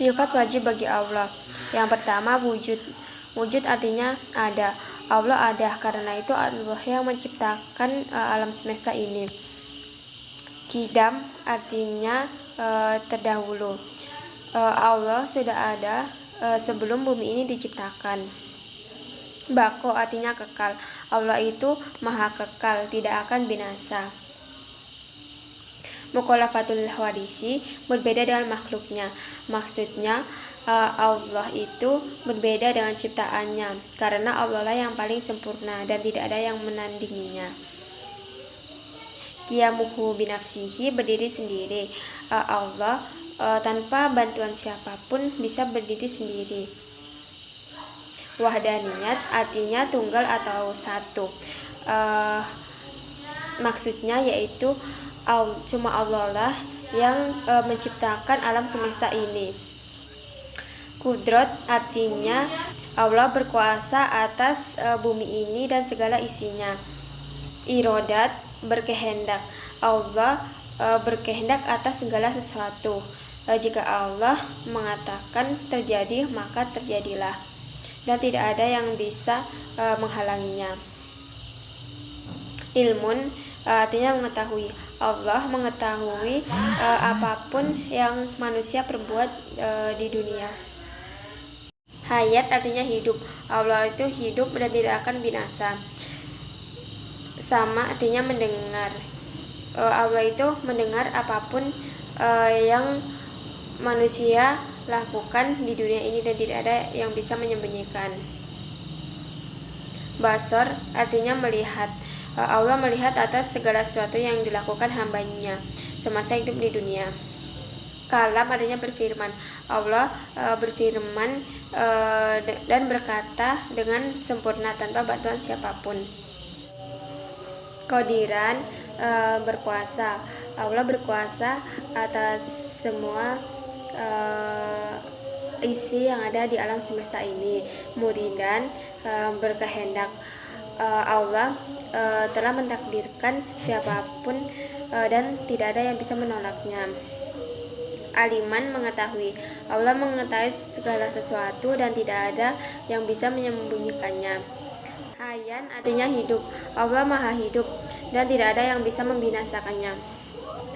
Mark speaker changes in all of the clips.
Speaker 1: Sifat wajib bagi Allah. Yang pertama, wujud. Wujud artinya ada. Allah ada, karena itu Allah yang menciptakan alam semesta ini. Qidam artinya terdahulu. Allah sudah ada sebelum bumi ini diciptakan. Baqo artinya kekal. Allah itu maha kekal, tidak akan binasa. Mukhalafatul hawadisi, berbeda dengan makhluknya. Maksudnya Allah itu berbeda dengan ciptaannya, karena Allah lah yang paling sempurna dan tidak ada yang menandinginya. Qiyamuhu binafsihi, berdiri sendiri. Allah tanpa bantuan siapapun bisa berdiri sendiri. Wahdaniyat artinya tunggal atau satu. Maksudnya yaitu cuma Allah lah yang menciptakan alam semesta ini. Kudrat artinya Allah berkuasa atas bumi ini dan segala isinya. Irodat, berkehendak. Allah berkehendak atas segala sesuatu. Jika Allah mengatakan terjadi, maka terjadilah, dan tidak ada yang bisa menghalanginya. Ilmun artinya mengetahui. Allah mengetahui apapun yang manusia perbuat di dunia. Hayat artinya hidup. Allah itu hidup dan tidak akan binasa. Sama artinya mendengar. Allah itu mendengar apapun yang manusia lakukan di dunia ini dan tidak ada yang bisa menyembunyikan. Basor artinya melihat. Allah melihat atas segala sesuatu yang dilakukan hambanya semasa hidup di dunia. Kalam artinya berfirman. Allah berfirman dan berkata dengan sempurna tanpa bantuan siapapun. Qadiran, berkuasa. Allah berkuasa atas semua isi yang ada di alam semesta ini. Muridan, berkehendak. Allah telah mentakdirkan siapapun dan tidak ada yang bisa menolaknya. Aliman, mengetahui. Allah mengetahui segala sesuatu dan tidak ada yang bisa menyembunyikannya. Hayan artinya hidup. Allah maha hidup dan tidak ada yang bisa membinasakannya.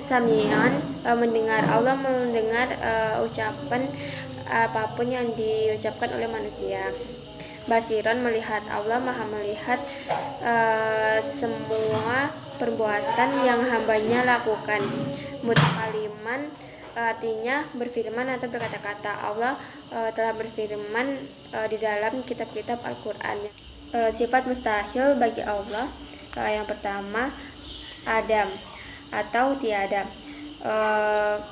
Speaker 1: Samian, mendengar. Allah mendengar ucapan apapun yang diucapkan oleh manusia. Basiron, melihat. Allah maha melihat semua perbuatan yang hambanya lakukan. Mutakaliman artinya berfirman atau berkata-kata. Allah telah berfirman di dalam kitab-kitab Al-Quran. Sifat mustahil bagi Allah. Yang pertama, Adam atau tiada.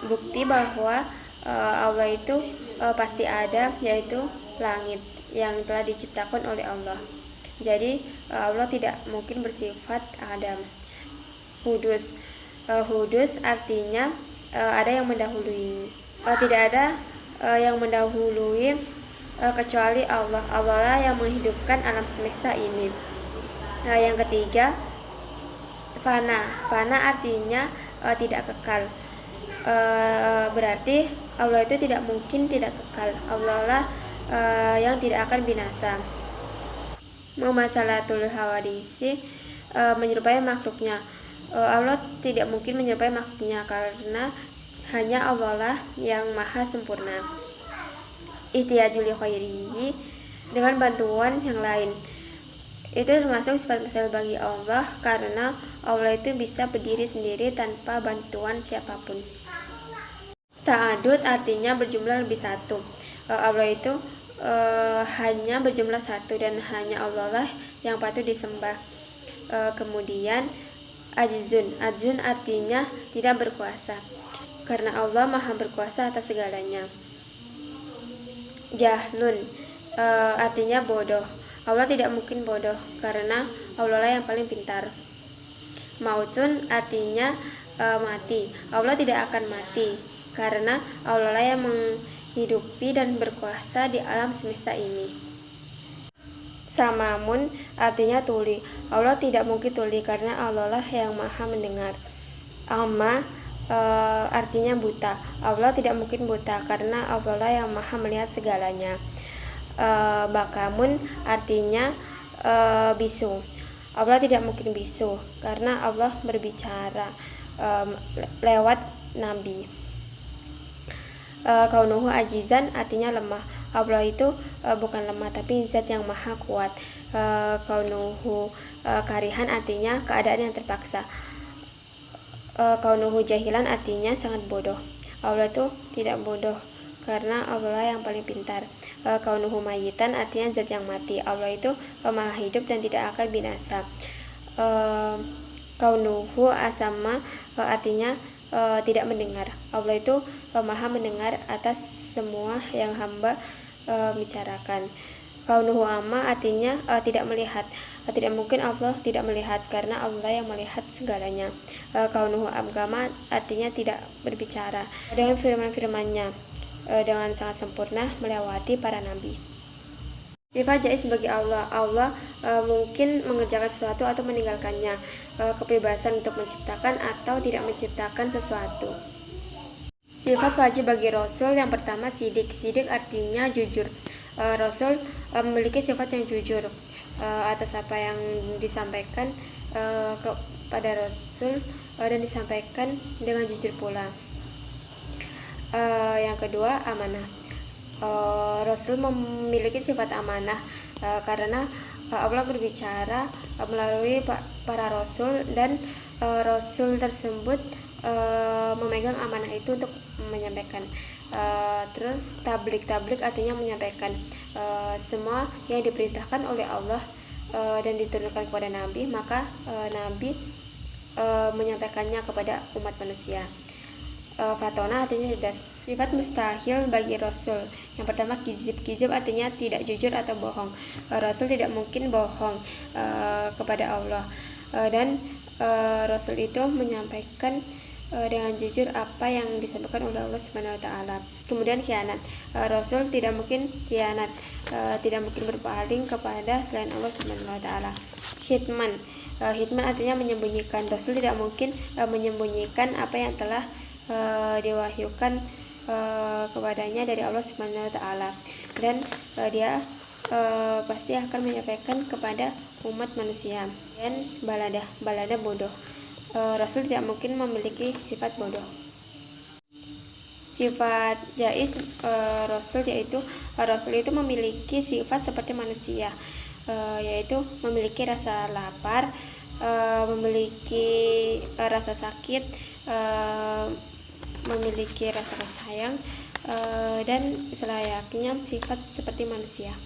Speaker 1: Bukti bahwa Allah itu pasti ada, yaitu langit yang telah diciptakan oleh Allah. Jadi Allah tidak mungkin bersifat Adam. Hudus. Hudus artinya ada yang mendahului. Tidak ada yang mendahului kecuali Allah. Allah lah yang menghidupkan alam semesta ini. Yang ketiga, fana. Fana artinya tidak kekal. Berarti Allah itu tidak mungkin tidak kekal. Allah lah yang tidak akan binasa. Mumasalatul hawadisi, menyerupai makhluknya. Allah tidak mungkin menyerupai makhluknya karena hanya Allah lah yang maha sempurna. Ihtiyajul khairihi, dengan bantuan yang lain. Itu termasuk sifat mustahil bagi Allah karena Allah itu bisa berdiri sendiri tanpa bantuan siapapun. Ta'adud artinya berjumlah lebih satu. Allah itu hanya berjumlah satu dan hanya Allah lah yang patut disembah. Kemudian ajzun artinya tidak berkuasa karena Allah maha berkuasa atas segalanya. Jahlun artinya bodoh. Allah tidak mungkin bodoh karena Allah lah yang paling pintar. Mautun artinya mati. Allah tidak akan mati karena Allah lah yang menghidupi dan berkuasa di alam semesta ini. Samamun artinya tuli. Allah tidak mungkin tuli karena Allah lah yang maha mendengar. Amma artinya buta. Allah tidak mungkin buta karena Allah yang maha melihat segalanya. Bakamun artinya bisu. Allah tidak mungkin bisu karena Allah berbicara lewat nabi. Kaunuhu ajizan artinya lemah. Allah itu bukan lemah tapi zat yang maha kuat. Kaunuhu karihan artinya keadaan yang terpaksa. Kaunuhu jahilan artinya sangat bodoh. Allah itu tidak bodoh karena Allah yang paling pintar. Kaunuhu mayitan artinya zat yang mati. Allah itu maha hidup dan tidak akan binasa. Kaunuhu asama artinya tidak mendengar. Allah itu maha mendengar atas semua yang hamba bicarakan. Kaunuhu amma artinya tidak melihat. Tidak mungkin Allah tidak melihat karena Allah yang melihat segalanya. Kaunuhu abgama artinya tidak berbicara dengan firman-firmannya dengan sangat sempurna melewati para nabi. Sifat jaiz bagi Allah. Allah mungkin mengerjakan sesuatu atau meninggalkannya. Kebebasan untuk menciptakan atau tidak menciptakan sesuatu. Sifat wajib bagi Rasul yang pertama sidik. Sidik artinya jujur. Rasul memiliki sifat yang jujur atas apa yang disampaikan kepada Rasul dan disampaikan dengan jujur pula. Yang kedua amanah. Rasul memiliki sifat amanah karena Allah berbicara melalui para rasul dan rasul tersebut memegang amanah itu untuk menyampaikan. Terus tablik artinya menyampaikan semua yang diperintahkan oleh Allah dan diturunkan kepada Nabi, maka Nabi menyampaikannya kepada umat manusia. Fatona artinya cerdas. Sifat mustahil bagi Rasul. Yang pertama kizib. Kizib artinya tidak jujur atau bohong. Rasul tidak mungkin bohong kepada Allah dan Rasul itu menyampaikan dengan jujur apa yang disampaikan oleh Allah Subhanahu wa taala. Kemudian khianat. Rasul tidak mungkin khianat, tidak mungkin berpaling kepada selain Allah Subhanahu wa taala. Hitman. Hitman artinya menyembunyikan. Rasul tidak mungkin menyembunyikan apa yang telah diwahyukan kepadanya dari Allah Subhanahu wa taala dan dia pasti akan menyampaikan kepada umat manusia. Dan balada bodoh. Rasul tidak mungkin memiliki sifat bodoh. Sifat jaiz Rasul yaitu Rasul itu memiliki sifat seperti manusia, yaitu memiliki rasa lapar, memiliki rasa sakit, memiliki rasa sayang dan selayaknya sifat seperti manusia.